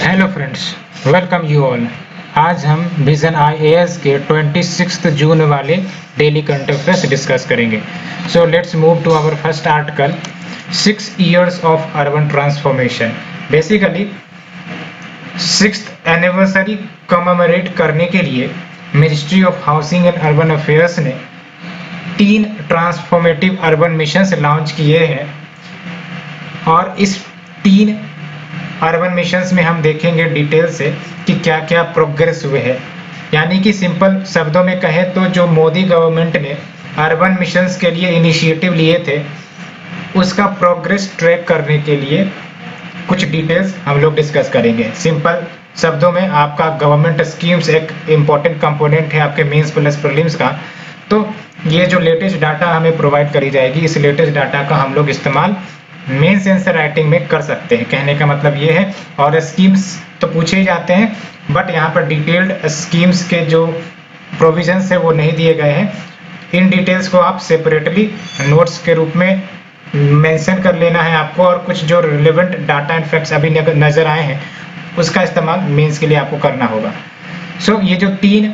Hello friends, welcome you all. आज हम vision IAS के 26 जून वाले डेली करंट अफेयर्स डिस्कस करेंगे। So let's move to our first article, 6 years of urban transformation. Basically 6th anniversary commemorate करने के लिए ministry of housing and urban affairs ने 3 transformative urban missions launch किए हैं और इस 3 अर्बन मिशंस में हम देखेंगे डिटेल से कि क्या क्या प्रोग्रेस हुए हैं। यानी कि सिंपल शब्दों में कहें तो जो मोदी गवर्नमेंट ने अर्बन मिशंस के लिए इनिशिएटिव लिए थे उसका प्रोग्रेस ट्रैक करने के लिए कुछ डिटेल्स हम लोग डिस्कस करेंगे। सिंपल शब्दों में आपका गवर्नमेंट स्कीम्स एक इम्पॉर्टेंट कंपोनेंट है आपके मेंस प्लस प्रीलिम्स का। तो ये जो लेटेस्ट डाटा हमें प्रोवाइड करी जाएगी, इस लेटेस्ट डाटा का हम लोग इस्तेमाल मेंस आंसर राइटिंग में कर सकते हैं। कहने का मतलब ये है, और स्कीम्स तो पूछे ही जाते हैं बट यहाँ पर डिटेल्ड स्कीम्स के जो प्रोविजंस है वो नहीं दिए गए हैं। इन डिटेल्स को आप सेपरेटली नोट्स के रूप में मेंशन कर लेना है आपको, और कुछ जो रिलेवेंट डाटा एंड फैक्ट्स अभी नजर आए हैं उसका इस्तेमाल मेंस के लिए आपको करना होगा। सो ये जो 3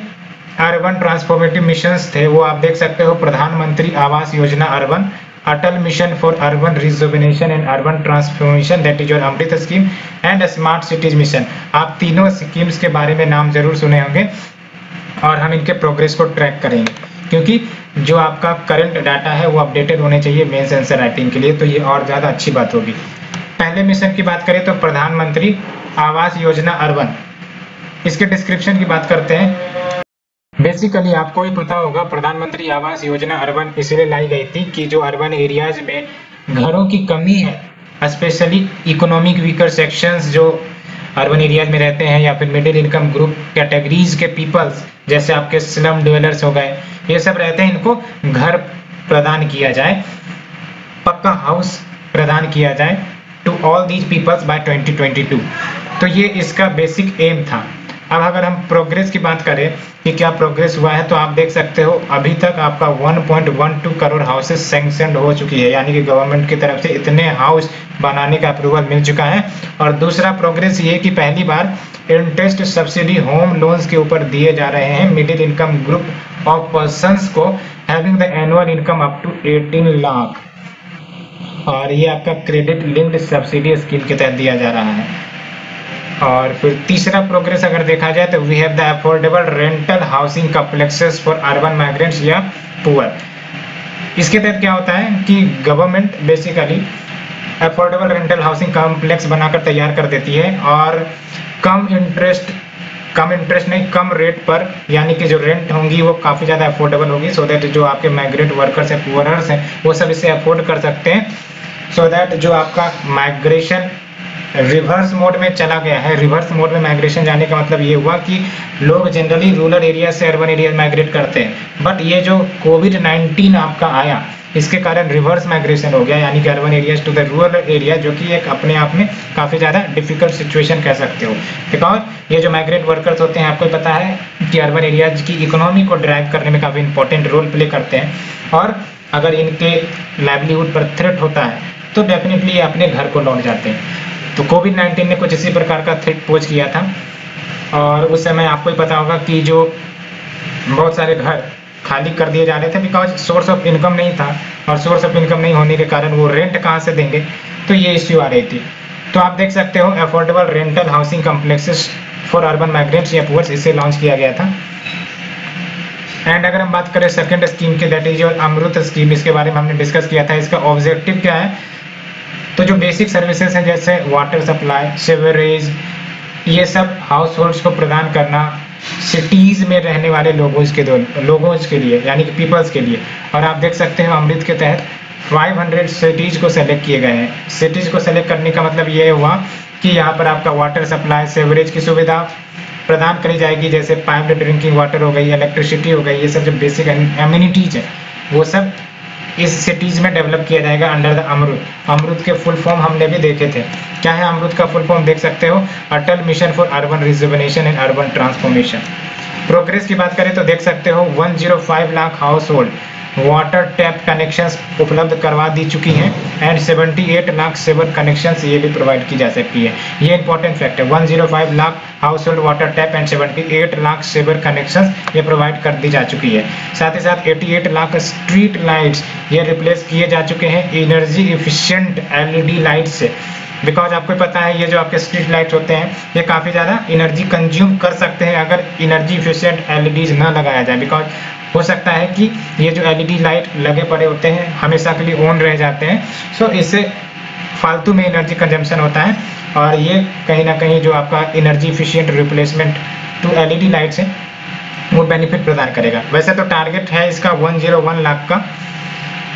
अर्बन ट्रांसफॉर्मेटिव मिशंस थे वो आप देख सकते हो, प्रधानमंत्री आवास योजना urban, Atal mission for urban rejuvenation and urban transformation that is your AMRUT scheme, and smart cities mission. आप तीनों स्कीम्स के बारे में नाम जरूर सुने होंगे और हम इनके प्रोग्रेस को ट्रैक करेंगे, क्योंकि जो आपका करंट डाटा है वो अपडेटेड होने चाहिए मेंस आंसर राइटिंग के लिए, तो ये और ज़्यादा अच्छी बात होगी। पहले मिशन की बात करें तो प्रधानमंत्री आवास योजना अर्बन, इसके डिस्क्रिप्शन की बात करते हैं। बेसिकली आपको ही पता होगा प्रधानमंत्री आवास योजना अर्बन इसलिए लाई गई थी कि जो अर्बन एरियाज में घरों की कमी है, स्पेशली इकोनॉमिक वीकर सेक्शंस जो अर्बन एरियाज में रहते हैं या फिर मिडिल इनकम ग्रुप कैटेगरीज के पीपल्स, जैसे आपके स्लम ड्वेलर्स हो गए, ये सब रहते हैं, इनको घर प्रदान किया जाए, पक्का हाउस प्रदान किया जाए to all these peoples by 2022। तो ये इसका बेसिक एम था। अब अगर हम प्रोग्रेस की बात करें कि क्या प्रोग्रेस हुआ है, तो आप देख सकते हो अभी तक आपका 1.12 करोड़ हाउसेस सैंक्शनड हो चुकी है, यानी कि गवर्नमेंट की तरफ से इतने हाउस बनाने का अप्रूवल मिल चुका है। और दूसरा प्रोग्रेस ये कि पहली बार इंटरेस्ट सब्सिडी होम लोन्स के ऊपर दिए जा रहे हैं middle income group of persons को having the annual income up to 18 lakh, और ये आपका क्रेडिट लिंक्ड सब्सिडी स्कीम के तहत दिया जा रहा है। और फिर तीसरा प्रोग्रेस अगर देखा जाए तो we have the affordable rental housing complexes for urban migrants या पुअर। इसके तहत क्या होता है कि government basically affordable rental housing complex बनाकर तैयार कर देती है, और कम इंटरेस्ट नहीं, कम रेट पर, यानी कि जो रेंट होंगी वो काफ़ी ज़्यादा अफोर्डेबल होगी, सो दैट जो आपके माइग्रेंट वर्कर्स हैं, पुअरर्स हैं, वो सब इसे अफोर्ड कर सकते हैं, सो दैट जो आपका माइग्रेशन रिवर्स मोड में चला गया है। रिवर्स मोड में माइग्रेशन जाने का मतलब ये हुआ कि लोग जनरली रूरल एरिया से अर्बन एरिया माइग्रेट करते हैं, बट ये जो कोविड-19 आपका आया इसके कारण रिवर्स माइग्रेशन हो गया, यानी कि urban areas to the rural area, जो कि एक अपने आप में काफ़ी ज़्यादा डिफिकल्ट सिचुएशन कह सकते हो। बिकॉज ये जो माइग्रेट वर्कर्स होते हैं, आपको पता है कि अर्बन एरियाज की इकोनॉमी को ड्राइव करने में काफ़ी इंपॉर्टेंट रोल प्ले करते हैं, और अगर इनके लाइवलीहुड पर थ्रेट होता है तो डेफिनेटली ये अपने घर को लौट जाते हैं। तो कोविड-19 ने कुछ इसी प्रकार का थ्रेट पोज किया था, और उस समय आपको ही पता होगा कि जो बहुत सारे घर खाली कर दिए जा रहे थे, बिकॉज सोर्स ऑफ इनकम नहीं था, और सोर्स ऑफ इनकम नहीं होने के कारण वो रेंट कहाँ से देंगे, तो ये इश्यू आ रही थी। तो आप देख सकते हो affordable rental housing complexes for urban migrants या पुअर्स, इसे लॉन्च किया गया था। एंड अगर हम बात करें सेकेंड स्कीम की, that is your AMRUT scheme, इसके बारे में हमने डिस्कस किया था। इसका ऑब्जेक्टिव क्या है, तो जो बेसिक सर्विसेज हैं जैसे वाटर सप्लाई, सीवरेज, ये सब हाउस होल्ड्स को प्रदान करना सिटीज़ में रहने वाले लोगों के लिए, यानी कि पीपल्स के लिए। और आप देख सकते हैं अमृत के तहत 500 सिटीज़ को सेलेक्ट किए गए हैं। सिटीज़ को सेलेक्ट करने का मतलब ये हुआ कि यहाँ पर आपका वाटर सप्लाई, सीवरेज की सुविधा प्रदान करी जाएगी, जैसे पाइप्ड ड्रिंकिंग वाटर हो गई, इलेक्ट्रिसिटी हो गई, ये सब जो बेसिक एमिनिटीज है वो सब इस सिटीज में डेवलप किया जाएगा अंडर द अमृत। अमृत के फुल फॉर्म हमने भी देखे थे। क्या है अमृत का फुल फॉर्म, देख सकते हो, Atal mission for urban rejuvenation and urban transformation. Progress की बात करें तो देख सकते हो 105 lakh household water tap connections उपलब्ध करवा दी चुकी हैं एंड 78 लाख सेवर कनेक्शंस ये भी प्रोवाइड की जा सकती है। ये इंपॉर्टेंट फैक्ट है। 105 lakh household water tap and 78 lakh sewer connections ये प्रोवाइड कर दी जा चुकी है। साथ ही साथ 88 लाख स्ट्रीट लाइट्स ये रिप्लेस किए जा चुके हैं एनर्जी इफिशिएंट LED लाइट से। बिकॉज आपको पता है ये जो आपके स्ट्रीट लाइट होते हैं ये काफ़ी ज़्यादा एनर्जी कंज्यूम कर सकते हैं अगर एनर्जी इफिशिएंट LEDs ना लगाया जाए। बिकॉज हो सकता है कि ये जो LED लाइट लगे पड़े होते हैं हमेशा के लिए ऑन रह जाते हैं, सो इससे फालतू में एनर्जी कंजम्पशन होता है और ये कहीं ना कहीं जो आपका energy efficient replacement to LED lights है वो बेनिफिट प्रदान करेगा। वैसे तो टारगेट है इसका 101 लाख का,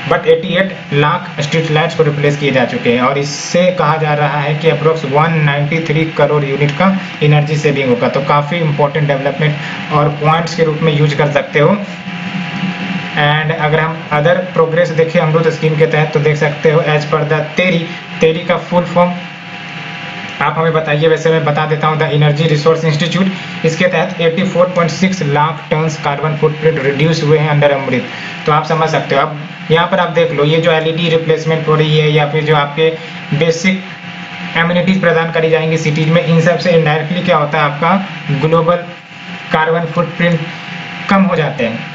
बट 88 लाख स्ट्रीट लाइट्स को रिप्लेस किए जा चुके हैं और इससे कहा जा रहा है कि अप्रोक्स 193 करोड़ यूनिट का एनर्जी सेविंग होगा। तो काफ़ी इंपॉर्टेंट डेवलपमेंट और पॉइंट्स के रूप में यूज कर सकते हो। एंड अगर हम अदर प्रोग्रेस देखें अमृत स्कीम के तहत तो देख सकते हो एज पर द तेरी का फुल फॉर्म आप हमें बताइए। वैसे मैं बता देता हूँ द एनर्जी रिसोर्स इंस्टीट्यूट, इसके तहत 84.6 lakh ton carbon footprint reduce हुए हैं अंडर अमृत। तो आप समझ सकते हो। अब यहाँ पर आप देख लो ये जो LED रिप्लेसमेंट हो रही है या फिर जो आपके बेसिक एम्यूनिटीज प्रदान करी जाएंगी सिटीज में, इन सब से इनडायरेक्टली क्या होता है आपका ग्लोबल कार्बन फुटप्रिंट कम हो जाते हैं।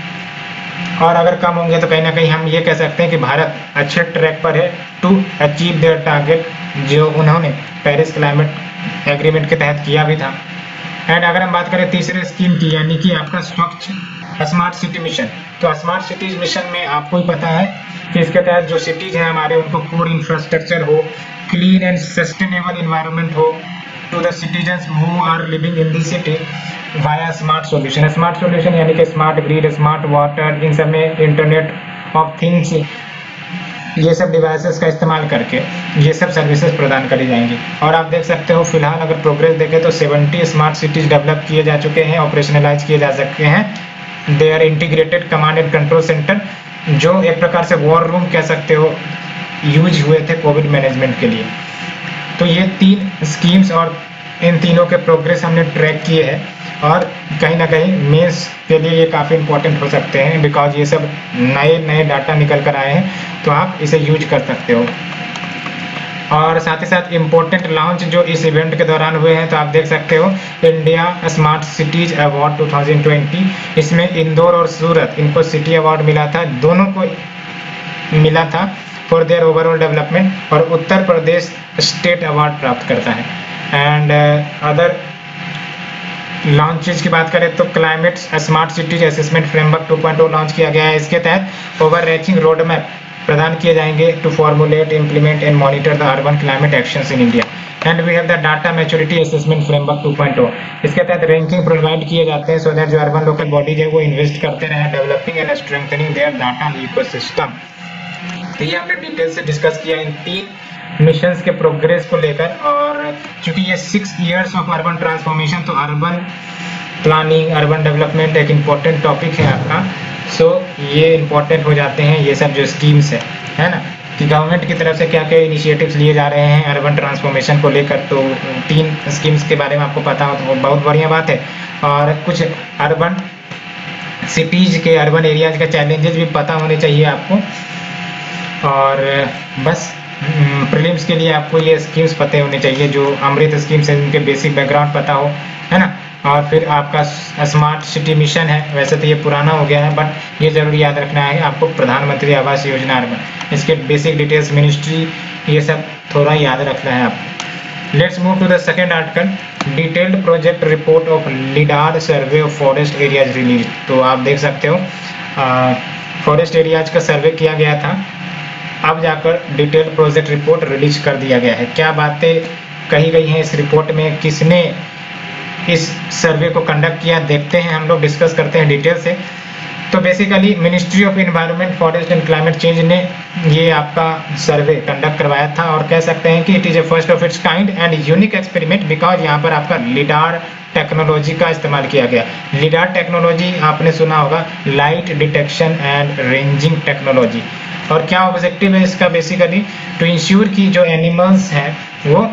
और अगर कम होंगे तो कहीं ना कहीं हम ये कह सकते हैं कि भारत अच्छे ट्रैक पर है टू अचीव देयर टारगेट जो उन्होंने पेरिस क्लाइमेट एग्रीमेंट के तहत किया भी था। एंड अगर हम बात करें तीसरे स्कीम की यानी कि आपका स्वच्छ स्मार्ट सिटी मिशन, तो स्मार्ट सिटीज मिशन में आपको ही पता है कि इसके तहत जो सिटीज हैं हमारे उनको कोर इंफ्रास्ट्रक्चर हो, क्लीन एंड सस्टेनेबल इन्वायरमेंट हो to the citizens who are living in the city via smart solution. Smart solution यानी कि स्मार्ट ग्रिड, स्मार्ट वाटर, इन सब में इंटरनेट ऑफ थिंग्स ये सब डिवाइसेस का इस्तेमाल करके ये सब सर्विसेज प्रदान करी जाएंगी। और आप देख सकते हो फिलहाल अगर प्रोग्रेस देखें तो 70 स्मार्ट सिटीज डेवलप किए जा चुके हैं, ऑपरेशनलाइज किए जा सकते हैं। They are integrated command and control centre जो एक प्रकार से वॉर रूम कह सकते हो यूज हुए थे कोविड मैनेजमेंट के लिए। तो ये 3 स्कीम्स और इन तीनों के प्रोग्रेस हमने ट्रैक किए हैं और कहीं ना कहीं मेंस के लिए ये काफ़ी इंपॉर्टेंट हो सकते हैं बिकॉज ये सब नए डाटा निकल कर आए हैं तो आप इसे यूज कर सकते हो। और साथ ही साथ इम्पोर्टेंट लॉन्च जो इस इवेंट के दौरान हुए हैं तो आप देख सकते हो इंडिया स्मार्ट सिटीज अवार्ड 2020, इसमें इंदौर और सूरत इनको सिटी अवार्ड मिला था, दोनों को मिला था फॉर देयर ओवरऑल डेवलपमेंट और उत्तर प्रदेश स्टेट अवार्ड प्राप्त करता है। एंड अदर लॉन्चेज की बात करें तो climate smart cities assessment framework 2.0 launch किया गया है। इसके तहत ओवर रीचिंग रोड मैप प्रदान किए जाएंगे to formulate, implement and monitor the urban climate actions in India. And we have the data maturity assessment framework 2.0, इसके तहत रैंकिंग प्रोवाइड किए जाते हैं सो दैट जो अर्बन लोकल बॉडीज है वो इन्वेस्ट करते रहे developing and strengthening their data ecosystem. तो ये हमने डिटेल से डिस्कस किया इन 3 मिशंस के प्रोग्रेस को लेकर। और चूंकि ये 6 इयर्स ऑफ अर्बन ट्रांसफॉर्मेशन तो अर्बन प्लानिंग, अर्बन डेवलपमेंट एक इम्पॉर्टेंट टॉपिक है आपका, सो ये इम्पॉर्टेंट हो जाते हैं ये सब जो स्कीम्स है ना कि गवर्नमेंट की तरफ से क्या क्या इनिशिएटिव्स लिए जा रहे हैं अर्बन ट्रांसफॉर्मेशन को लेकर। तो 3 स्कीम्स के बारे में आपको पता हो तो बहुत बढ़िया बात है। और कुछ अर्बन सिटीज के, अर्बन एरियाज का चैलेंजेस भी पता होने चाहिए आपको। और बस प्रीलिम्स के लिए आपको ये स्कीम्स पते होने चाहिए जो अमृत स्कीम्स है, उनके बेसिक बैकग्राउंड पता हो, है ना। और फिर आपका स्मार्ट सिटी मिशन है, वैसे तो ये पुराना हो गया है बट ये जरूर याद रखना है आपको, प्रधानमंत्री आवास योजना अर्बन, इसके बेसिक डिटेल्स, मिनिस्ट्री, ये सब थोड़ा याद रखना है आपको। Let's move to the second article, detailed project report of LiDAR survey of forest areas release. तो आप देख सकते हो फॉरेस्ट एरियाज का सर्वे किया गया था, अब जाकर डिटेल प्रोजेक्ट रिपोर्ट रिलीज कर दिया गया है। क्या बातें कही गई हैं इस रिपोर्ट में, किसने इस सर्वे को कंडक्ट किया, देखते हैं हम लोग, डिस्कस करते हैं डिटेल से। तो basically ministry of environment, forest and climate change ने ये आपका सर्वे कंडक्ट करवाया था और कह सकते हैं कि it is a first of its kind and unique experiment because यहाँ पर आपका लिडार टेक्नोलॉजी का इस्तेमाल किया गया। लिडार टेक्नोलॉजी आपने सुना होगा, light detection and ranging technology. और क्या ऑब्जेक्टिव है इसका, बेसिकली टू इंश्योर कि जो एनिमल्स हैं वो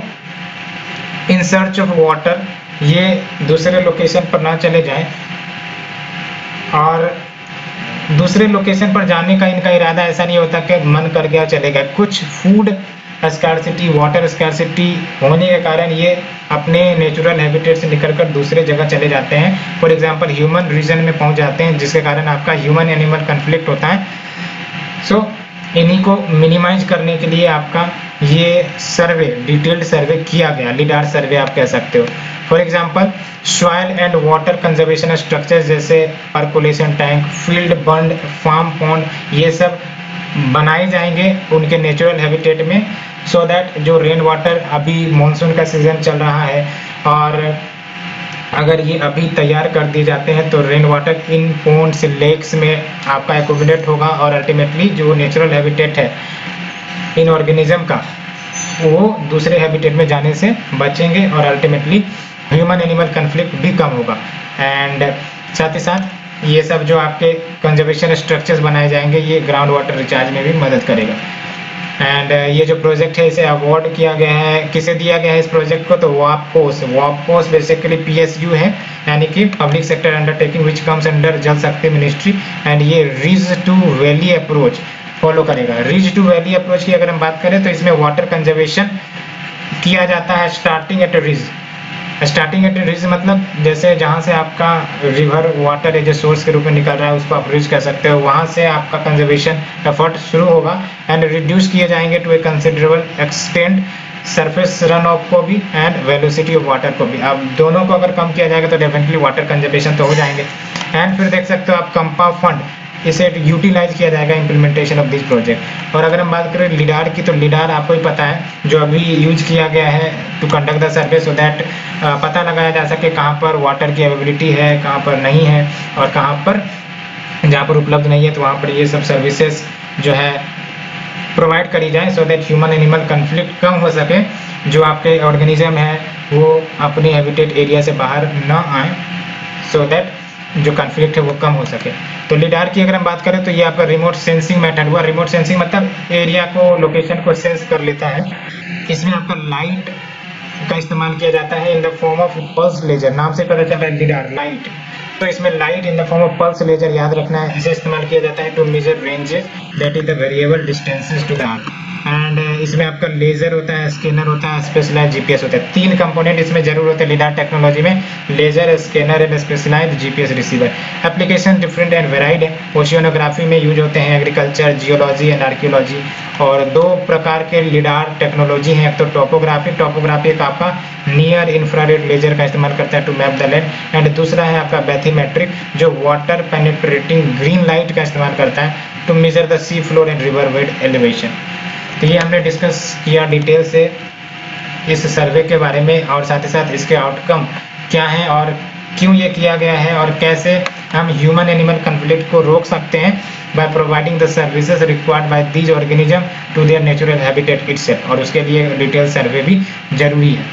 इन सर्च ऑफ वाटर ये दूसरे लोकेशन पर ना चले जाएं और दूसरे लोकेशन पर जाने का इनका इरादा ऐसा नहीं होता कि मन कर गया चले गए। कुछ फूड स्कार्सिटी, वाटर स्कार्सिटी होने के कारण ये अपने नेचुरल हैबिटेट से निकलकर दूसरे जगह चले जाते हैं। फॉर एग्जांपल ह्यूमन रीजन में पहुंच जाते हैं, जिसके कारण आपका ह्यूमन एनिमल कन्फ्लिक्ट होता है। सो इन्हीं को मिनिमाइज करने के लिए आपका ये सर्वे, डिटेल्ड सर्वे किया गया, लिडार सर्वे आप कह सकते हो। For example soil and water conservation structures जैसे पर्कुलेशन टैंक, फील्ड बंड, फार्म पॉन्ड, ये सब बनाए जाएंगे उनके नेचुरल हैबिटेट में, सो दैट जो रेन वाटर, अभी मॉनसून का सीजन चल रहा है और अगर ये अभी तैयार कर दिए जाते हैं तो rain water in ponds, lakes में आपका एक्यूमुलेट होगा और अल्टीमेटली जो नेचुरल हैबिटेट है इन ऑर्गेनिज्म का, वो दूसरे हैबिटेट में जाने से बचेंगे और अल्टीमेटली ह्यूमन एनिमल कन्फ्लिक्ट भी कम होगा। एंड साथ ही साथ ये सब जो आपके कंजर्वेशन स्ट्रक्चर्स बनाए जाएंगे, ये ग्राउंड वाटर रिचार्ज में भी मदद करेगा। एंड ये जो प्रोजेक्ट है इसे अवार्ड किया गया है, किसे दिया गया है इस प्रोजेक्ट को, तो वापकोस बेसिकली PSU है, यानी कि public sector undertaking which comes under Jal Shakti ministry. And ये ridge to valley approach follow करेगा। रिज टू वैली अप्रोच की अगर हम बात करें तो इसमें वाटर कंजर्वेशन किया जाता है starting at ridge. Starting at ridge मतलब जैसे जहाँ से आपका रिवर वाटर है जो सोर्स के रूप में निकल रहा है उसको आप रिज कह सकते हो, वहाँ से आपका कंजर्वेशन एफर्ट शुरू होगा एंड रिड्यूस किए जाएंगे to a considerable extent surface run off को भी एंड वेलोसिटी ऑफ वाटर को भी। अब दोनों को अगर कम किया जाएगा तो डेफिनेटली वाटर कंजर्वेशन तो हो जाएंगे। एंड फिर देख सकते हो आप कंपा फंड, इसे यूटिलाइज किया जाएगा इम्प्लीमेंटेशन ऑफ दिस प्रोजेक्ट। और अगर हम बात करें लिडार की, तो लिडार आपको ही पता है जो अभी यूज किया गया है to conduct the survey, so that पता लगाया जा सके कहाँ पर वाटर की अवेलेबिलिटी है, कहाँ पर नहीं है, और कहाँ पर जहाँ पर उपलब्ध नहीं है तो वहाँ पर ये सब सर्विसेज जो है प्रोवाइड करी जाए, so that human animal conflict कम हो सके, जो आपके ऑर्गेनिज्म है वो अपने हैबिटेट एरिया से बाहर ना आए, सो दैट जो कन्फ्लिक्ट है वो कम हो सके। तो लिडार की अगर हम बात करें तो ये आपका रिमोट सेंसिंग मेथड हुआ। रिमोट सेंसिंग मतलब एरिया को, लोकेशन को सेंस कर लेता है। इसमें आपका लाइट का इस्तेमाल किया जाता है in the form of pulse laser, नाम से पता चलता है लिडार लाइट, तो इसमें light in the form of pulse laser याद रखना है। इसे इस्तेमाल किया जाता है to measure ranges that is the variable distances to the earth. And इसमें आपका लेजर होता है, स्कैनर होता है, स्पेशलाइज्ड जीपीएस होता है। 3 कंपोनेंट इसमें जरूर होते हैं लिडार टेक्नोलॉजी में, laser, scanner and specialised GPS receiver. Application different and varied है। ओशियोनोग्राफी में यूज होते हैं, एग्रीकल्चर, जियोलॉजी एंड आर्कियोलॉजी। और 2 प्रकार के लिडार टेक्नोलॉजी हैं, एक तो टोपोग्राफी एक आपका नियर इंफ्रारेड लेजर का इस्तेमाल करता है to map the land, and दूसरा है आपका बैथीमेट्रिक जो वाटर पेनिट्रेटिंग ग्रीन लाइट का इस्तेमाल करता है to measure the sea floor and river bed elevation. तो ये हमने डिस्कस किया डिटेल से इस सर्वे के बारे में, और साथ ही साथ इसके आउटकम क्या हैं और क्यों ये किया गया है, और कैसे हम ह्यूमन एनिमल कन्फ्लिक्ट को रोक सकते हैं by providing the services required by these organism to their natural habitat itself, और उसके लिए डिटेल सर्वे भी जरूरी है।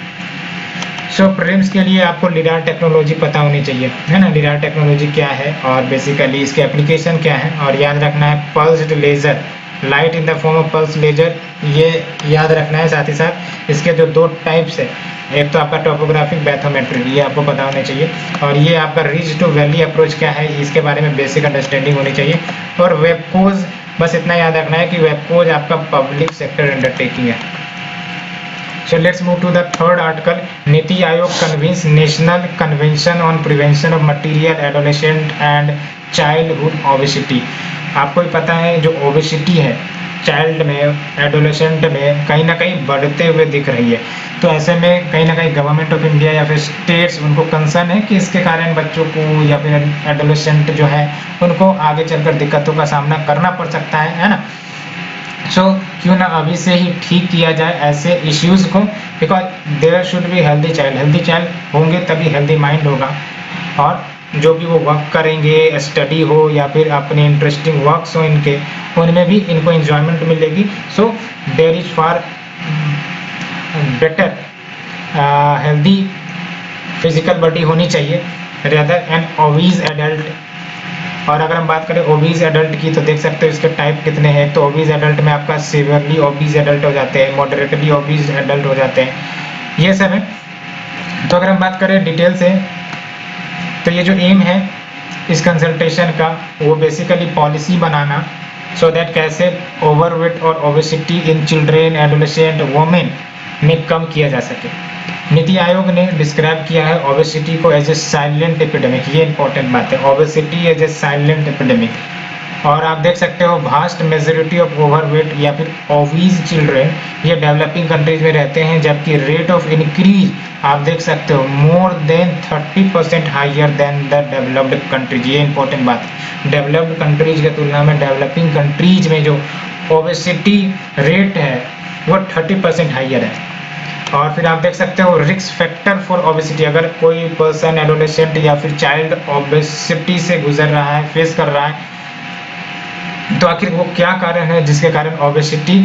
सो प्रीलिम्स के लिए आपको लिडार टेक्नोलॉजी पता होनी चाहिए, है ना। लिडार टेक्नोलॉजी क्या है और बेसिकली इसके एप्लीकेशन क्या है, और याद रखना है pulsed laser, light in the form of pulse laser, ये याद रखना है। साथ ही साथ इसके जो 2 टाइप्स है, एक तो आपका टोपोग्राफिक, बैथोमेट्रिक, ये आपको पता होने चाहिए। और ये आपका रिज टू वैली अप्रोच क्या है, इसके बारे में बेसिक अंडरस्टैंडिंग होनी चाहिए। और वेबकोज, बस इतना याद रखना है कि वेबकोज आपका पब्लिक सेक्टर अंडरटेकिंग है। So let's move to the third article. NITI Aayog convenes National Convention on Prevention of Material, Adolescent and Childhood Obesity. आपको ही पता है जो ओबेसिटी है चाइल्ड में, एडोलेसेंट में कहीं ना कहीं बढ़ते हुए दिख रही है। तो ऐसे में कहीं ना कहीं गवर्नमेंट ऑफ इंडिया या फिर स्टेट्स, उनको कंसर्न है कि इसके कारण बच्चों को या फिर एडोलेसेंट जो है उनको आगे चलकर दिक्कतों का सामना करना पड़ सकता है ना। सो क्यों ना अभी से ही ठीक किया जाए ऐसे इश्यूज़ को, because there should be healthy child होंगे तभी हेल्दी माइंड होगा, और जो भी वो वर्क करेंगे, स्टडी हो या फिर अपने इंटरेस्टिंग वर्क्स हो इनके, उनमें भी इनको एंजॉयमेंट मिलेगी। So there is for better healthy physical body होनी चाहिए रेदर एन ओबीज एडल्ट। और अगर हम बात करें ओबीज एडल्ट की, तो देख सकते हो इसके टाइप कितने हैं। तो ओबीज एडल्ट में आपका सीवियरली ओबीज एडल्ट हो जाते हैं, मॉडरेटली ओबीज एडल्ट हो जाते हैं, ये सब है। तो अगर हम बात करें डिटेल से, तो ये जो एम है इस कंसल्टेशन का वो basically policy banana, so that कैसे ओवरवेट और obesity in children, adolescent, women में कम किया जा सके। नीति आयोग ने डिस्क्राइब किया है ओबेसिटी को एज ए साइलेंट एपिडेमिक, ये इंपॉर्टेंट बात है, obesity as a silent epidemic. और आप देख सकते हो वास्ट मेजोरिटी ऑफ ओवरवेट या फिर ओबीज चिल्ड्रेन ये डेवलपिंग कंट्रीज में रहते हैं, जबकि रेट ऑफ इंक्रीज आप देख सकते हो more than 30% higher than the developed countries. ये इंपॉर्टेंट बात है, डेवलप्ड कंट्रीज की तुलना में डेवलपिंग कंट्रीज में जो ओबेसिटी रेट है वो 30% हाइयर है। और फिर आप देख सकते हो रिस्क फैक्टर फॉर ओबेसिटी, अगर कोई पर्सन एडोलेसेंट या फिर चाइल्ड ओबेसिटी से गुजर रहा है, फेस कर रहा है, तो आखिर वो क्या कारण है जिसके कारण ओबेसिटी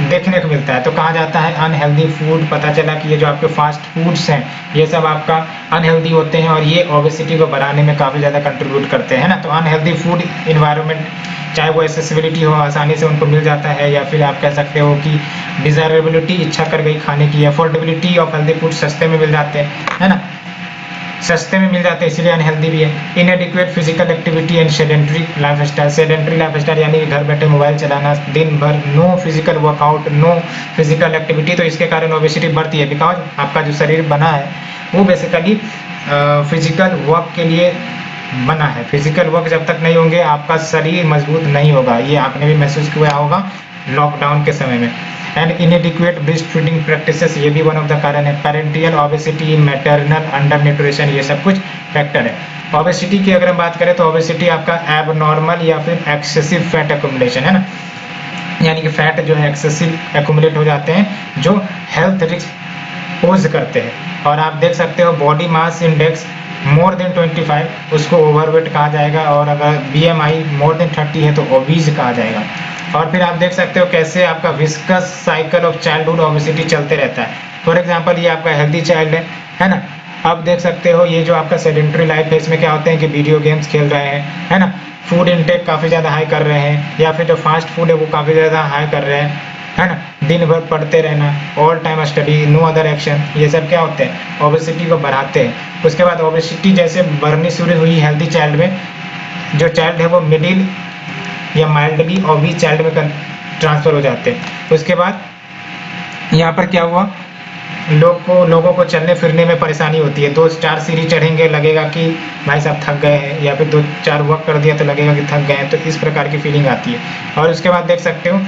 देखने को मिलता है। तो कहा जाता है अनहेल्दी फूड। पता चला कि ये जो आपके फास्ट फूड्स हैं ये सब आपका अनहेल्दी होते हैं और ये ओबेसिटी को बढ़ाने में काफ़ी ज़्यादा कंट्रीब्यूट करते हैं ना। तो अनहेल्दी फूड इन्वायरमेंट, चाहे वो एसेसिबिलिटी हो, आसानी से उनको मिल जाता है, या फिर आप कह सकते हो कि डिजायरेबिलिटी, इच्छा कर गई खाने की, अफोर्डेबिलिटी ऑफ हेल्दी फूड, सस्ते में मिल जाते हैं, है ना, सस्ते में मिल जाते हैं इसलिए अनहेल्दी भी है। Inadequate physical activity and sedentary lifestyle, sedentary lifestyle यानी कि घर बैठे मोबाइल चलाना दिन भर, no physical workout, no physical activity, तो इसके कारण ओबेसिटी बढ़ती है। बिकॉज आपका जो शरीर बना है वो बेसिकली फिजिकल वर्क के लिए बना है। फिजिकल वर्क जब तक नहीं होंगे आपका शरीर मजबूत नहीं होगा, ये आपने भी महसूस किया होगा लॉकडाउन के समय में। एंड इनएडिक्वेट ब्रेस्ट फीडिंग प्रैक्टिसेस, ये भी वन ऑफ द कारण है। Parental obesity, maternal under nutrition, ये सब कुछ फैक्टर है। ओबेसिटी की अगर हम बात करें तो ओबेसिटी आपका एबनॉर्मल या फिर एक्सेसिव फैट एक्युमुलेशन है ना, यानी कि फैट जो है एक्सेसिव एक्युमुलेट हो जाते हैं जो हेल्थ रिस्क पोज करते हैं। और आप देख सकते हो body mass index more than 25 उसको ओवरवेट कहा जाएगा, और अगर BMI मोर देन 30 है तो ओबीज कहा जाएगा। और फिर आप देख सकते हो कैसे आपका viscous cycle of childhood obesity चलते रहता है। फॉर एग्जांपल ये आपका हेल्दी चाइल्ड है ना, अब देख सकते हो ये जो आपका सेडेंटरी लाइफ है इसमें क्या होते हैं कि वीडियो गेम्स खेल रहे हैं, है ना, फूड इनटेक काफ़ी ज़्यादा हाई कर रहे हैं, या फिर जो फास्ट फूड है वो काफ़ी ज़्यादा हाई कर रहे हैं, है ना, दिन भर पढ़ते रहना, all time study, no other action, ये सब क्या होते हैं ओबेसिटी को बढ़ाते हैं। उसके बाद ओबेसिटी जैसे बढ़नी शुरू हुई हेल्दी चाइल्ड में, जो चाइल्ड है वो मिडिल या माइल्डली ओबीज चाइल्ड में ट्रांसफर हो जाते हैं। उसके बाद यहाँ पर क्या हुआ, लोगों को चलने फिरने में परेशानी होती है। 2-4 सीढ़ी चढ़ेंगे लगेगा कि भाई साहब थक गए हैं, या फिर 2-4 वॉक कर दिया तो लगेगा कि थक गए हैं, तो इस प्रकार की फीलिंग आती है। और उसके बाद देख सकते हो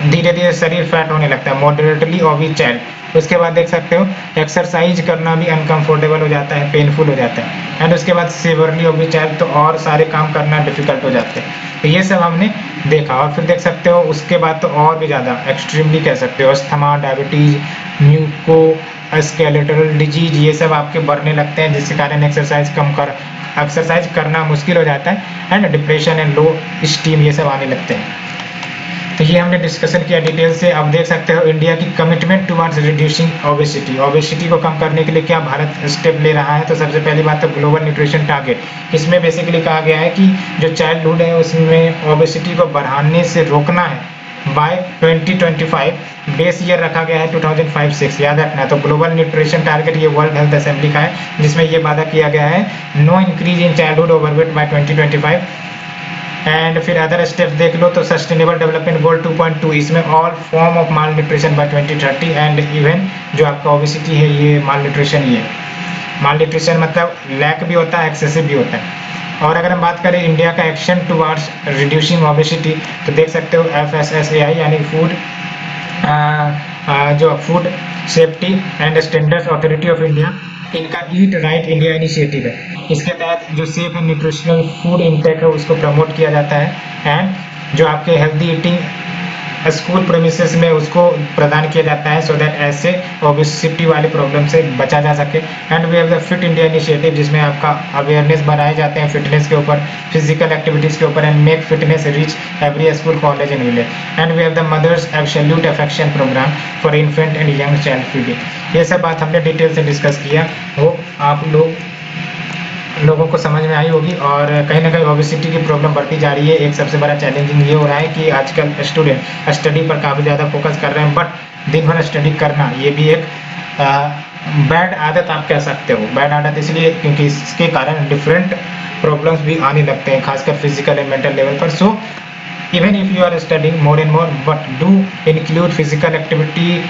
धीरे धीरे शरीर फैट होने लगता है, मॉडरेटली ओबीज चाइल्ड। उसके बाद देख सकते हो एक्सरसाइज करना भी अनकंफर्टेबल हो जाता है, पेनफुल हो जाता है। एंड उसके बाद सीवियरली ओबीज चाइल्ड, तो और सारे काम करना डिफिकल्ट हो जाते हैं। तो ये सब हमने देखा। और फिर देख सकते हो उसके बाद तो और भी ज़्यादा एक्सट्रीमली कह सकते हो asthma, diabetes, muco skeletal disease, ये सब आपके बढ़ने लगते हैं, जिसके कारण एक्सरसाइज करना मुश्किल हो जाता है। And depression and low steam ये सब आने लगते हैं। तो ये हमने डिस्कशन किया डिटेल से। अब देख सकते हो इंडिया की commitment towards reducing obesity, obesity को कम करने के लिए क्या भारत स्टेप ले रहा है। तो सबसे पहली बात तो ग्लोबल न्यूट्रिशन टारगेट, इसमें बेसिकली कहा गया है कि जो चाइल्डहुड है उसमें ओबेसिटी को बढ़ाने से रोकना है बाय 2025। बेस ईयर रखा गया है 2005-6, याद रखना है। तो ग्लोबल न्यूट्रिशन टारगेट ये वर्ल्ड हेल्थ असेंबली का है, जिसमें ये वादा किया गया है no increase in childhood overweight by 2025। And फिर अदर स्टेप्स देख लो तो सस्टेनेबल डेवलपमेंट गोल 2.2, इसमें all form of malnutrition by 2030। And even जो आपका ओबेसिटी है ये माल न्यूट्रिशन ही है। माल न्यूट्रिशन मतलब लैक भी होता है, एक्सेसिव भी होता है। और अगर हम बात करें इंडिया का एक्शन टुवर्ड्स रिड्यूसिंग ओबेसिटी, तो देख सकते हो FSSAI यानी food safety and standards authority of India, इनका ईट राइट इंडिया इनिशिएटिव है। इसके तहत जो safe and nutritional food intake है उसको प्रमोट किया जाता है। एंड जो आपके हेल्दी ईटिंग स्कूल प्रेमिसेस में उसको प्रदान किया जाता है, सो दैट ऐसे ओबेसिटी वाले प्रॉब्लम से बचा जा सके। And we have the fit India initiative, जिसमें आपका अवेयरनेस बढ़ाए जाते हैं फिटनेस के ऊपर, फिजिकल एक्टिविटीज़ के ऊपर, and make fitness reach every school, college and village. And we have the mothers absolute affection programme for infant and young child feeding. ये सब बात हमने डिटेल से डिस्कस किया, वो आप लोगों को समझ में आई होगी। और कहीं ना कहीं ओबेसिटी की प्रॉब्लम बढ़ती जा रही है। एक सबसे बड़ा चैलेंजिंग ये हो रहा है कि आजकल स्टूडेंट स्टडी पर काफ़ी ज़्यादा फोकस कर रहे हैं, बट दिन भर स्टडी करना ये भी एक बैड आदत आप कह सकते हो। बैड आदत इसलिए क्योंकि इसके कारण डिफरेंट प्रॉब्लम्स भी आने लगते हैं, खासकर फिजिकल एंड मेंटल लेवल पर। So even if you are studying more and more, but do include physical activity.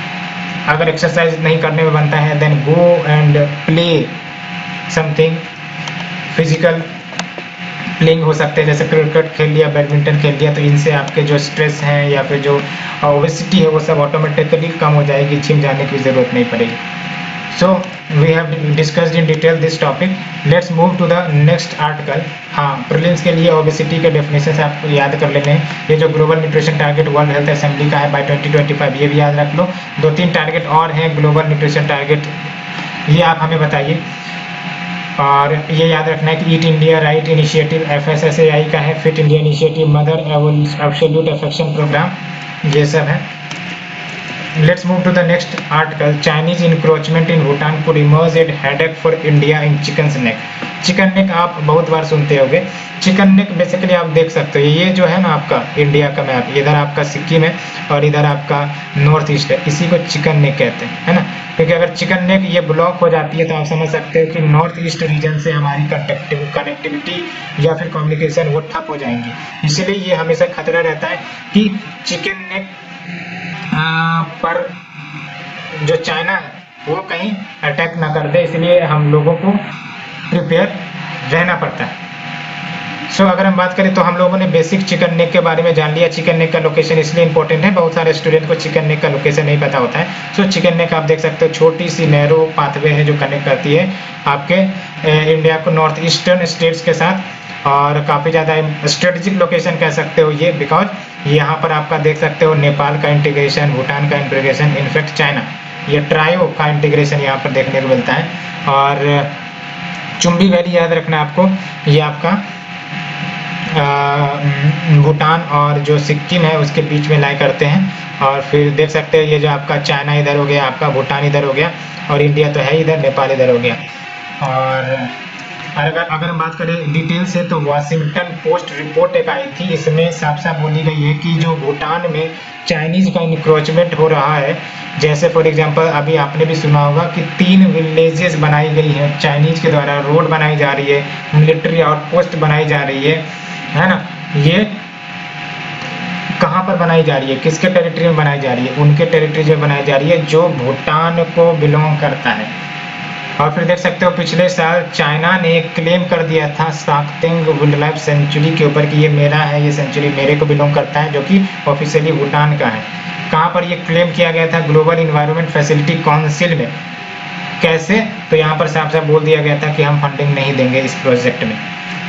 अगर एक्सरसाइज नहीं करने में बनता है, then go and play something physical. Playing हो सकते हैं, जैसे क्रिकेट खेल लिया, बैडमिंटन खेल लिया, तो इनसे आपके जो स्ट्रेस हैं या फिर जो ओबेसिटी है वो सब ऑटोमेटिकली कम हो जाएगी, जिम जाने की ज़रूरत नहीं पड़ेगी। So we have discussed in detail this topic. Let's move to the next article. हाँ, प्रीलिम्स के लिए ओबेसिटी के डेफिनेशन आपको याद कर लेने हैं। ये जो global nutrition target world health assembly का है बाय 2025, ये भी याद रख लो। 2-3 टारगेट और हैं ग्लोबल न्यूट्रिशन टारगेट, ये आप हमें बताइए। और ये याद रखना है कि eat India right initiative FSSAI का है, fit India initiative, mother absolute affection programme, ये सब है। Let's move to the next article. Chinese encroachment in Bhutan could emerge at headache for India in chicken neck. Chicken neck आप बहुत बार सुनते होंगे। Chicken neck basically आप देख सकते हो, ये जो है ना आपका इंडिया का मैप, इधर आपका सिक्किम है और इधर आपका नॉर्थ ईस्ट है, इसी को चिकन नेक कहते हैं, है ना। क्योंकि अगर चिकन नेक ये ब्लॉक हो जाती है तो आप समझ सकते हो कि नॉर्थ ईस्ट रीजन से हमारी कनेक्टिविटी या फिर कम्युनिकेशन वो ठप हो जाएंगी। इसलिए ये हमेशा खतरा रहता है कि चिकन नेक पर जो चाइना है वो कहीं अटैक ना कर दे, इसलिए हम लोगों को प्रिपेयर रहना पड़ता है। सो अगर हम बात करें तो हम लोगों ने बेसिक चिकन नेक के बारे में जान लिया। चिकन नेक का लोकेशन इसलिए इंपॉर्टेंट है, बहुत सारे स्टूडेंट को चिकन नेक का लोकेशन नहीं पता होता है। सो चिकन नेक आप देख सकते हो, छोटी सी नैरो पाथवे है जो कनेक्ट करती है आपके इंडिया को नॉर्थ ईस्टर्न स्टेट्स के साथ, और काफ़ी ज़्यादा स्ट्रेटेजिक लोकेशन कह सकते हो ये, बिकॉज यहाँ पर आपका देख सकते हो नेपाल का इंटीग्रेशन, भूटान का इंटीग्रेशन, इनफैक्ट चाइना, ये ट्रायो का इंटीग्रेशन यहाँ पर देखने को मिलता है। और चुम्बी वैली याद रखना आपको, ये आपका भूटान और जो सिक्किम है उसके बीच में लाई करते हैं। और फिर देख सकते हो ये जो आपका चाइना इधर हो गया, आपका भूटान इधर हो गया, और इंडिया तो है इधर, नेपाल इधर हो गया। और अगर हम बात करें डिटेल से तो वाशिंगटन पोस्ट रिपोर्ट एक आई थी, इसमें साफ साफ बोली गई है कि जो भूटान में चाइनीज का इंक्रोचमेंट हो रहा है, जैसे फॉर एग्जांपल अभी आपने भी सुना होगा कि 3 विलेजेस बनाई गई हैं चाइनीज के द्वारा, रोड बनाई जा रही है, मिलिट्री आउटपोस्ट बनाई जा रही है ना। ये कहाँ पर बनाई जा रही है, किसके टेरिटरी में बनाई जा रही है? उनके टेरिटरी में बनाई जा रही है जो भूटान को बिलोंग करता है। और फिर देख सकते हो पिछले साल चाइना ने क्लेम कर दिया था साक्तेंग वाइल्ड लाइफ सेंचुरी के ऊपर कि ये मेरा है, ये सेंचुरी मेरे को बिलोंग करता है, जो कि ऑफिशियली भूटान का है। कहाँ पर ये क्लेम किया गया था? ग्लोबल इन्वायरमेंट फैसिलिटी काउंसिल में। कैसे? तो यहाँ पर साफ साफ बोल दिया गया था कि हम फंडिंग नहीं देंगे इस प्रोजेक्ट में।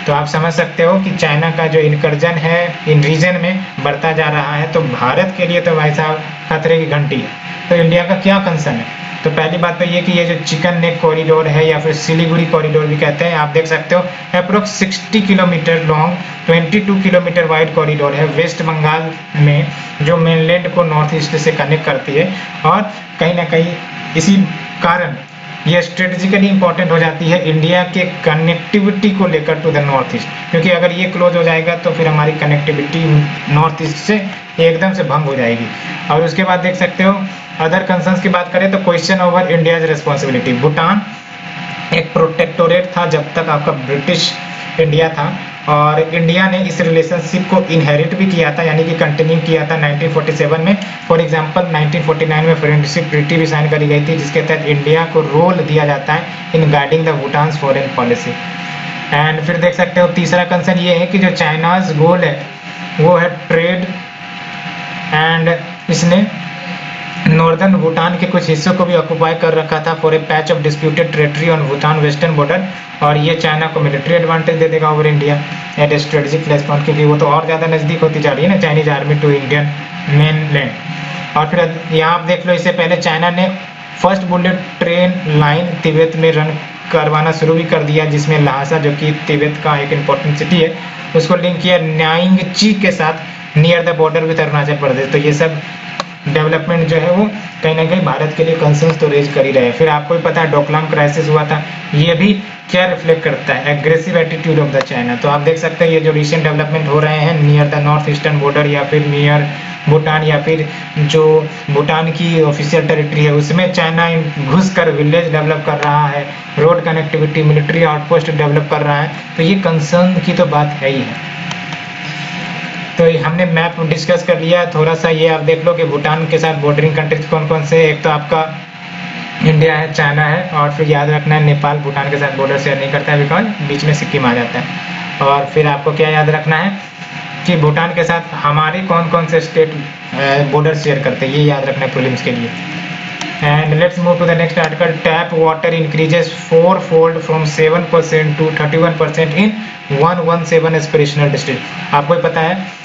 तो आप समझ सकते हो कि चाइना का जो इनकर्जन है इन रीजन में बढ़ता जा रहा है, तो भारत के लिए तो भाई साहब खतरे की घंटी है। तो इंडिया का क्या कंसर्न है? तो पहली बात तो ये कि ये जो चिकन नेक कॉरिडोर है या फिर सिलीगुड़ी कॉरिडोर भी कहते हैं, आप देख सकते हो approx 60 kilometre long 22 kilometre wide corridor है वेस्ट बंगाल में, जो मेनलैंड को नॉर्थ ईस्ट से कनेक्ट करती है। और कहीं ना कहीं इसी कारण ये स्ट्रेटेजिकली इंपॉर्टेंट हो जाती है इंडिया के कनेक्टिविटी को लेकर टू द नॉर्थ ईस्ट, क्योंकि अगर ये क्लोज हो जाएगा तो फिर हमारी कनेक्टिविटी नॉर्थ ईस्ट से एकदम से भंग हो जाएगी। और उसके बाद देख सकते हो अदर कंसर्न्स की बात करें तो question over India's responsibility. Bhutan एक प्रोटेक्टोरेट था जब तक आपका ब्रिटिश इंडिया था, और इंडिया ने इस रिलेशनशिप को इनहेरिट भी किया था, यानी कि कंटिन्यू किया था 1947 में। फॉर एग्जांपल 1949 में फ्रेंडशिप ट्रीटी भी साइन करी गई थी, जिसके तहत इंडिया को रोल दिया जाता है इन guiding the Bhutan foreign policy. And फिर देख सकते हो तीसरा कंसर्न ये है कि जो चाइनाज गोल है वो है ट्रेड, एंड इसने नॉर्दर्न भूटान के कुछ हिस्सों को भी ऑक्युपाई कर रखा था for a patch of disputed territory on Bhutan western border. और ये चाइना को मिलिट्री एडवांटेज दे देगा over India at A strategic place point, क्योंकि वो तो और ज़्यादा नज़दीक होती जा रही है ना Chinese army to Indian mainland. और फिर यहाँ आप देख लो, इससे पहले चाइना ने first bullet train line Tibet में रन करवाना शुरू भी कर दिया, जिसमें लहासा जो कि तिब्बत का एक इम्पोर्टेंट सिटी है उसको लिंक किया न्याइंगची के साथ near the border with Arunachal Pradesh. तो ये सब डेवलपमेंट जो है वो कहीं ना कहीं भारत के लिए कंसर्न्स तो रेज कर ही रहे हैं। फिर आपको भी पता है डोकलाम क्राइसिस हुआ था, ये भी क्या रिफ्लेक्ट करता है, aggressive attitude of the China. तो आप देख सकते हैं ये जो रिसेंट डेवलपमेंट हो रहे हैं near the north eastern border या फिर नियर भूटान या फिर जो भूटान की ऑफिशियल टेरिटरी है उसमें चाइना घुसकर विलेज डेवलप कर रहा है, road connectivity, military outpost develop कर रहा है, तो ये कंसर्न की तो बात है ही है। तो हमने मैप डिस्कस कर लिया, थोड़ा सा ये आप देख लो कि भूटान के साथ बॉर्डरिंग कंट्रीज कौन कौन से, एक तो आपका इंडिया है, चाइना है, और फिर याद रखना है नेपाल भूटान के साथ बॉर्डर शेयर नहीं करता है बिकॉज बीच में सिक्किम आ जाता है। और फिर आपको क्या याद रखना है कि भूटान के साथ हमारे कौन कौन से स्टेट बॉर्डर शेयर करते हैं, ये याद रखना है प्रीलिम्स के लिए। And let's move to the next article. Tap water increases 4-fold from 7% to 31% in 117 aspirational district. आपको पता है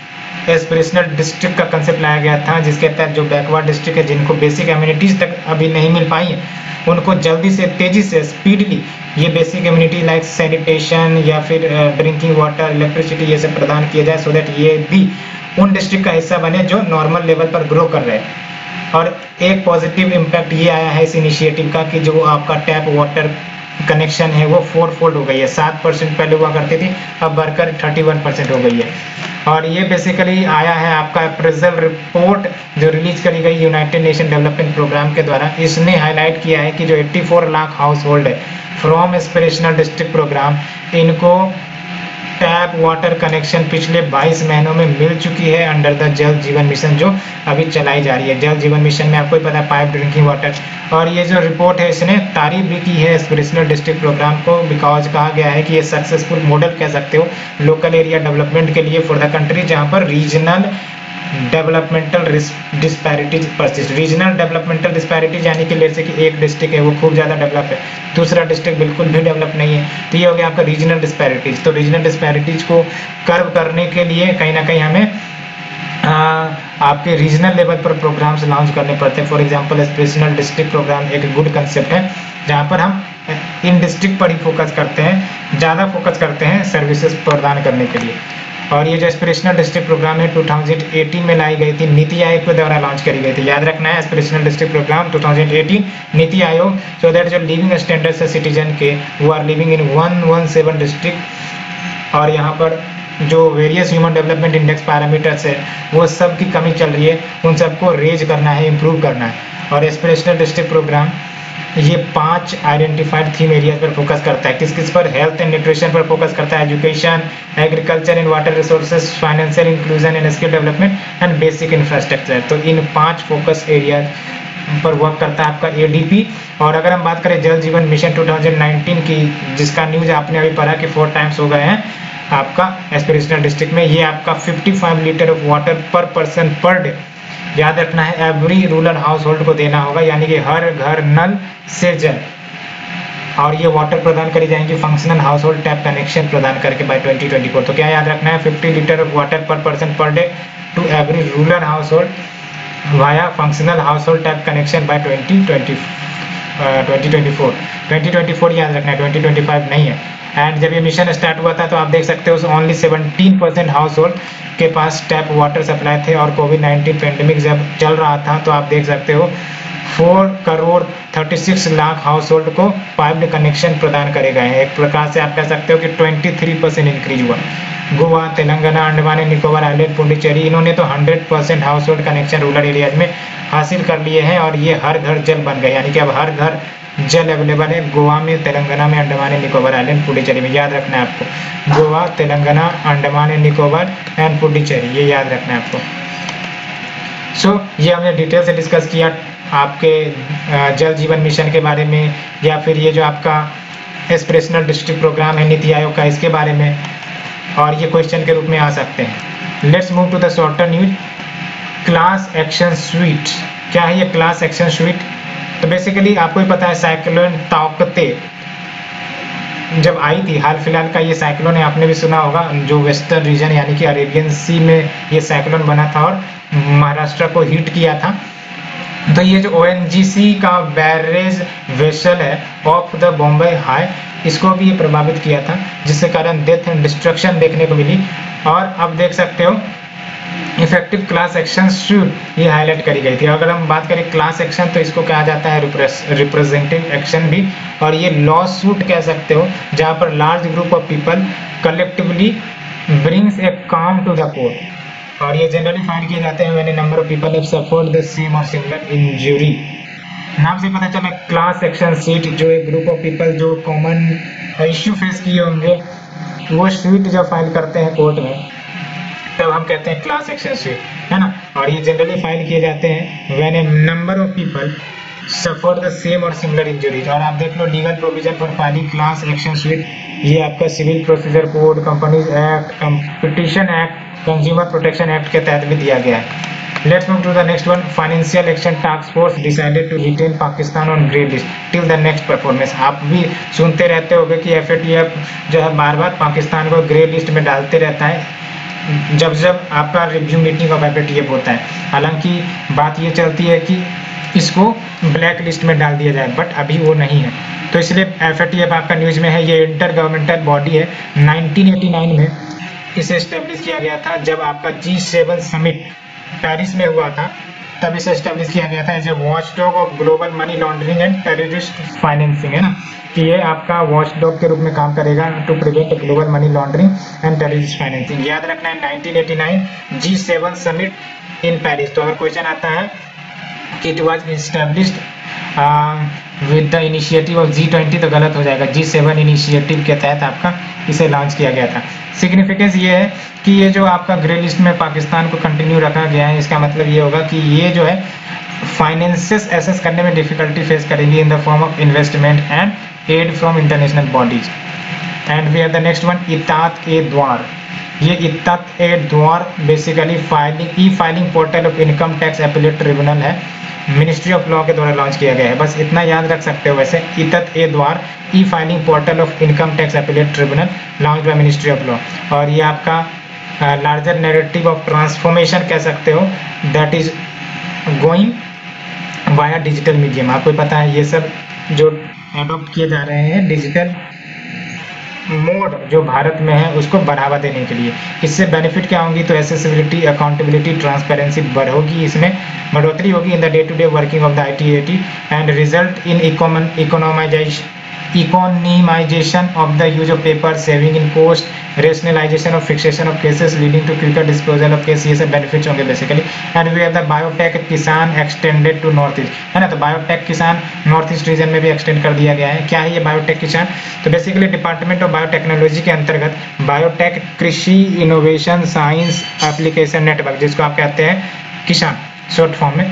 एस्पिरेशनल डिस्ट्रिक्ट का कंसेप्ट लाया गया था जिसके तहत जो बैकवर्ड डिस्ट्रिक्ट है जिनको बेसिक एम्यूनिटीज तक अभी नहीं मिल पाई है उनको जल्दी से तेजी से स्पीडली ये बेसिक एम्यूनिटी लाइक सैनिटेशन या फिर ड्रिंकिंग वाटर, इलेक्ट्रिसिटी ये सब प्रदान किया जाए सो दैट ये भी उन डिस्ट्रिक्ट का हिस्सा बने जो नॉर्मल लेवल पर ग्रो कर रहे हैं। और एक पॉजिटिव इम्पैक्ट ये आया है इस इनिशिएटिव का कि जो आपका टैप वाटर कनेक्शन है वो 4-fold हो गई है। 7% पहले हुआ करती थी, अब बढ़कर 31% हो गई है। और ये बेसिकली आया है आपका अप्रेजल रिपोर्ट जो रिलीज करी गई यूनाइटेड नेशन डेवलपमेंट प्रोग्राम के द्वारा। इसने हाईलाइट किया है कि जो 84 लाख हाउस होल्ड है फ्रॉम एस्पिरेशनल डिस्ट्रिक्ट प्रोग्राम, इनको टैप वाटर कनेक्शन पिछले 22 महीनों में मिल चुकी है अंडर द जल जीवन मिशन जो अभी चलाई जा रही है। जल जीवन मिशन में आपको पता है पाइप ड्रिंकिंग वाटर। और ये जो रिपोर्ट है इसने तारीफ भी की है एस्पिरेशनल डिस्ट्रिक्ट प्रोग्राम को बिकॉज कहा गया है कि ये सक्सेसफुल मॉडल कह सकते हो लोकल एरिया डेवलपमेंट के लिए फॉर द कंट्री जहाँ पर regional developmental disparities persist. Regional developmental disparities यानी कि जैसे कि एक डिस्ट्रिक्ट है वो खूब ज़्यादा डेवलप है, दूसरा डिस्ट्रिक्ट बिल्कुल भी डेवलप नहीं है, तो ये हो गया आपका रीजनल डिस्पैरिटीज। तो रीजनल डिस्पैरिटीज को कर्व करने के लिए कहीं ना कहीं हमें आपके रीजनल लेवल पर प्रोग्राम्स लॉन्च करने पड़ते हैं। For example aspirational district programme एक गुड कंसेप्ट है जहाँ पर हम इन डिस्ट्रिक्ट पर ही फोकस करते हैं, ज़्यादा फोकस करते हैं सर्विसेज प्रदान करने के लिए। और ये जो एस्पिरेशनल डिस्ट्रिक्ट प्रोग्राम है 2018 में लाई गई थी, नीति आयोग के द्वारा लॉन्च करी गई थी। याद रखना है aspirational district programme 2018 NITI Aayog, so that जो लिविंग स्टैंडर्ड्स है सिटीजन के वो आर लिविंग इन 117 डिस्ट्रिक्ट। और यहाँ पर जो various human development index parameters है वो सब की कमी चल रही है, उन सबको रेज करना है, इम्प्रूव करना है। और एस्पिरेशनल डिस्ट्रिक्ट प्रोग्राम ये 5 आइडेंटिफाइड थीम एरियाज पर फोकस करता है। किस किस पर? हेल्थ एंड न्यूट्रिशन पर फोकस करता है, education, agriculture and water resources, financial inclusion and skill development and basic infrastructure. तो इन 5 फोकस एरियाज पर वर्क करता है आपका एडीपी। और अगर हम बात करें जल जीवन मिशन 2019 की जिसका न्यूज आपने अभी पढ़ा कि 4 टाइम्स हो गए हैं आपका एस्पिरेशनल डिस्ट्रिक्ट में, ये आपका 55 litre of water per person per day याद रखना है एवरी रूरल हाउस होल्ड को देना होगा, यानी कि हर घर नल से जल। और ये वाटर प्रदान करी जाएंगी functional household tap connection प्रदान करके बाय 2024। तो क्या याद रखना है 50 litre of water per person per day to every rural household via functional household tap connection by 2024। 2024 याद रखना है, 2025 नहीं है। एंड जब ये मिशन स्टार्ट हुआ था तो आप देख सकते हो ओनली 17% हाउस होल्ड के पास टैप वाटर सप्लाई थे। और कोविड-19 पेंडेमिक जब चल रहा था तो आप देख सकते हो 4,36,00,000 हाउस होल्ड को पाइप्ड कनेक्शन प्रदान करे गए हैं। एक प्रकार से आप कह सकते हो कि 23% इंक्रीज हुआ। गोवा, तेलंगाना, अंडमान एंड निकोबार आइलैंड, पुडुचेरी इन्होंने तो 100% house hold connection rural areas में हासिल कर लिए हैं और ये हर घर जल बन गए, यानी कि अब हर घर जल अवेलेबल है गोवा में, तेलंगाना में, अंडमान एंड निकोबार आइलैंड, पुडुचेरी में। याद रखना है आपको गोवा, तेलंगाना, अंडमान एंड निकोबार एंड पुडुचेरी, ये याद रखना है आपको। सो ये हमने डिटेल से डिस्कस किया आपके जल जीवन मिशन के बारे में, या फिर ये जो आपका एस्पिरेशनल डिस्ट्रिक्ट प्रोग्राम है नीति आयोग का, इसके बारे में, और ये क्वेश्चन के रूप में आ सकते हैं। Let's move to the shorter news. Class action suit, क्या है ये क्लास एक्शन स्वीट? तो बेसिकली आपको ही पता है साइक्लोन ताउते जब आई थी, हाल फिलहाल का ये साइक्लोन है, आपने भी सुना होगा, जो वेस्टर्न रीजन यानी कि अरेबियन सी में ये साइक्लोन बना था और महाराष्ट्र को हिट किया था। तो ये जो ONGC का बैरेज वेसल है ऑफ द बॉम्बे हाई, इसको भी ये प्रभावित किया था जिसके कारण डेथ एंड डिस्ट्रक्शन देखने को मिली। और अब देख सकते हो इफेक्टिव क्लास एक्शन सूट ये हाईलाइट करी गई थी। अगर हम बात करें क्लास एक्शन तो इसको कहा जाता है रिप्रेजेंटेटिव एक्शन भी, और ये लॉ सूट कह सकते हो जहाँ पर large group of people collectively brings ए काम टू द कोर्ट, और ये जनरली फाइल किए जाते हैं when a number of people have suffered the same और सिमिलर इंजरी। नाम से पता चला क्लास एक्शन सूट, जो एक ग्रुप ऑफ पीपल जो कॉमन इश्यू फेस किए होंगे वो सूट जब फाइल करते हैं कोर्ट में तब हम कहते हैं क्लास एक्शन सूट, है ना। और ये जनरली फाइल किए जाते हैं when a number of people suffer the same और सिमिलर इंजरीज। और आप देख लो legal provision for filing class action suit, ये आपका civil procedure code, companies act, competition act, consumer protection act के तहत भी दिया गया है। Let's move to the next one. Financial Action Task Force decided to retain Pakistan on grey list till the next performance. आप भी सुनते रहते होंगे कि FATF जो है बार बार पाकिस्तान को ग्रे लिस्ट में डालते रहता है जब जब आपका रिव्यू मीटिंग ऑफ FATF होता है। हालांकि बात ये चलती है कि इसको ब्लैक लिस्ट में डाल दिया जाए, बट अभी वो नहीं है, तो इसलिए FATF आपका न्यूज में है। ये इंटर गवर्नमेंटल बॉडी है, 1989 में इसे एस्टेब्लिश किया गया था जब आपका G7 समिट पेरिस में हुआ था, तब इसे एस्टेब्लिश किया गया था as a watchdog of global money laundering and terrorist financing, है ना, कि ये आपका वॉचडॉग के रूप में काम करेगा to prevent global money laundering and terrorist financing. याद रखना है 1989 G7 समिट इन पेरिस। तो अगर क्वेश्चन आता है कि it was established with the initiative of G20 तो गलत हो जाएगा, G7 इनिशिएटिव के तहत आपका इसे लॉन्च किया गया था। सिग्निफिकेंस ये है कि ये जो आपका ग्रे लिस्ट में पाकिस्तान को कंटिन्यू रखा गया है, इसका मतलब ये होगा कि ये जो है फाइनेंसेस एसेस करने में डिफिकल्टी फेस करेगी in the form of investment and aid from international bodies. And we have the next one, इत्तात-ए-द्वार। ये इत्तात-ए-द्वार basically e filing portal of income tax appellate tribunal है, मिनिस्ट्री ऑफ लॉ के द्वारा launch किया गया है। बस इतना याद रख सकते हो। वैसे इत्तात-ए-द्वार e filing portal of income tax appellate tribunal launch by ministry of law, और ये आपका लार्जर नैरेटिव ऑफ ट्रांसफॉर्मेशन कह सकते हो that is going via digital medium. आपको पता है ये सब जो एडॉप्ट किए जा रहे हैं डिजिटल मोड जो भारत में है उसको बढ़ावा देने के लिए। इससे बेनिफिट क्या होंगी, तो एसेसिबिलिटी, अकाउंटेबिलिटी, ट्रांसपेरेंसी बढ़ोगी, इसमें बढ़ोतरी होगी in the day to day working of the IT/AT and result in economization of the use of paper, saving in cost, rationalization of fixation of cases leading to quicker disposal of case. ये सब benefits होंगे basically. And we have the biotech Kisan extended to north east, है ना। तो biotech किसान north east region में भी extend कर दिया गया है। क्या है ये बायोटेक किसान, तो बेसिकली डिपार्टमेंट ऑफ बायोटेक्नोलॉजी के अंतर्गत बायोटेक कृषि इनोवेशन साइंस एप्लीकेशन नेटवर्क, जिसको आप कहते हैं किसान शॉर्ट फॉर्म में,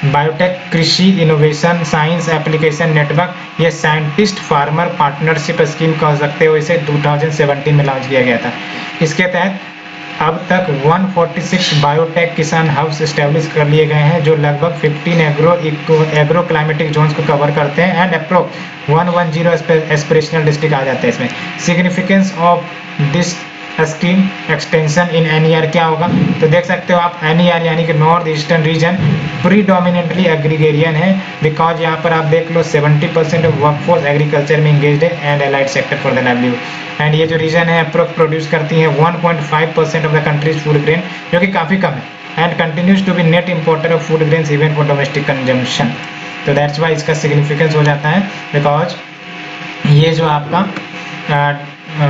बायोटेक कृषि इनोवेशन साइंस एप्लीकेशन नेटवर्क, ये साइंटिस्ट फार्मर पार्टनरशिप स्कीम कह सकते हो। इसे 2017 में लॉन्च किया गया था। इसके तहत अब तक 146 बायोटेक किसान हब्स एस्टेब्लिश कर लिए गए हैं जो लगभग 15 एग्रो क्लाइमेटिक जोन्स को कवर करते हैं एंड अप्रोक्स 110 एस्पिरेशनल डिस्ट्रिक्ट आ जाते हैं इसमें। Significance of this scheme extension in NER क्या होगा, तो देख सकते हो आप NER यानी कि north eastern region predominantly agrarian है, बिकॉज यहाँ पर आप देख लो 70% ऑफ वर्कफोर्स एग्रीकल्चर में इंगेज्ड है and allied sector for the livelihood. And ये जो रीजन है अप्रोक्स प्रोड्यूस करती है 1.5% of the country's food grain, जो कि काफ़ी कम है, and continues to be net importer of food grains even for domestic consumption. तो दैट्स वाई इसका सिग्निफिकेंस हो जाता है, बिकॉज ये जो आपका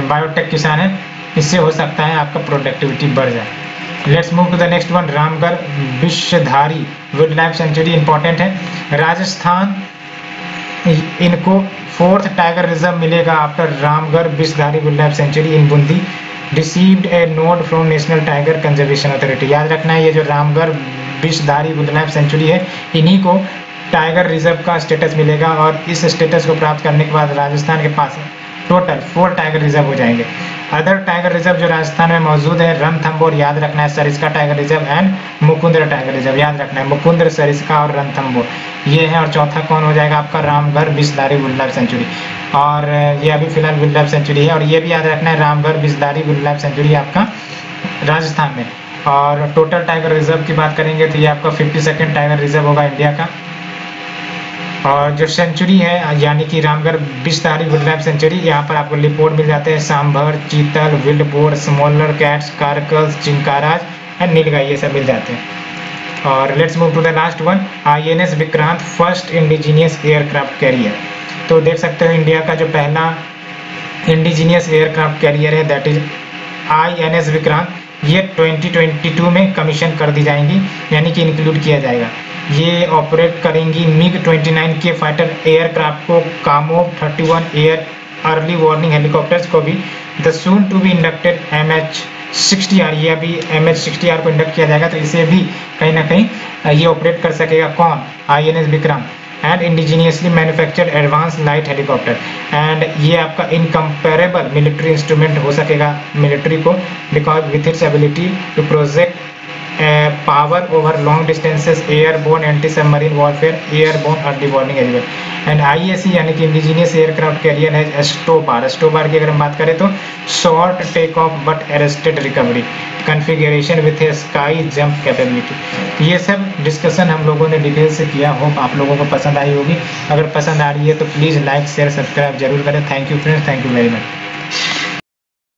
बायोटेक किसान है इससे हो सकता है आपका प्रोडक्टिविटी बढ़ जाए। Let's move to the next one, Ramgarh Vishdhari wild life sanctuary important है। राजस्थान इनको 4th टाइगर रिजर्व मिलेगा after Ramgarh Vishdhari wild life sanctuary in Bundi received a note from national tiger conservation authority. याद रखना है ये जो Ramgarh Vishdhari wild life sanctuary है इन्हीं को टाइगर रिजर्व का स्टेटस मिलेगा, और इस स्टेटस को प्राप्त करने के बाद राजस्थान के पास टोटल 4 टाइगर रिजर्व हो जाएंगे। अदर टाइगर रिजर्व जो राजस्थान में मौजूद है, रणथंबोर याद रखना है, Sariska tiger reserve and Mukundra tiger reserve याद रखना है, मुकुंदर, सरिस्का और रणथंबोर ये है। और चौथा कौन हो जाएगा आपका, Ramgarh Vishdhari wild life sanctuary, और ये अभी फिलहाल वाइल्ड लाइफ सेंचुरी है। और ये भी याद रखना है Ramgarh Vishdhari wild life sanctuary आपका राजस्थान में। और टोटल टाइगर रिजर्व की बात करेंगे तो ये आपका 52nd टाइगर रिजर्व होगा इंडिया का। और जो सेंचुरी है यानी कि Ramgarh Vishdhari wild life sanctuary, यहाँ पर आपको लिपोर्ट मिल जाते हैं sambar, chital, wild boar, smaller cats, caracals, chinkaras and nilgai ये सब मिल जाते हैं। और let's move to the last one, INS Vikrant first indigenous aircraft carrier. तो देख सकते हो इंडिया का जो पहला इंडिजीनियस एयरक्राफ्ट कैरियर है दैट इज INS विक्रांत, ये 2022 में कमीशन कर दी जाएंगी, यानी कि इंक्लूड किया जाएगा। ये ऑपरेट करेंगी MiG-29 के फाइटर एयरक्राफ्ट को, Kamov 31 air early warning helicopters को भी, the soon to be inducted MH-60R, ये अभी MH-60R को इंडक्ट किया जाएगा, तो इसे भी कहीं ना कहीं ये ऑपरेट कर सकेगा कौन, INS Vikrant. And indigenously manufactured advance light helicopter, and ये आपका इनकम्पेरेबल मिलिट्री इंस्ट्रूमेंट हो सकेगा मिलिट्री को, because with its ability to project power over long distances, airborne anti submarine warfare, airborne early warning as well. And IAC यानी कि indigenous aircraft carrier है स्टोबार। स्टोबार की अगर हम बात करें तो short take off but arrested recovery configuration with a sky jump capability. ये सब डिस्कशन हम लोगों ने डिटेल से किया, होप आप लोगों को पसंद आई होगी। अगर पसंद आ रही है तो प्लीज़ लाइक शेयर सब्सक्राइब जरूर करें। Thank you friends, thank you very much.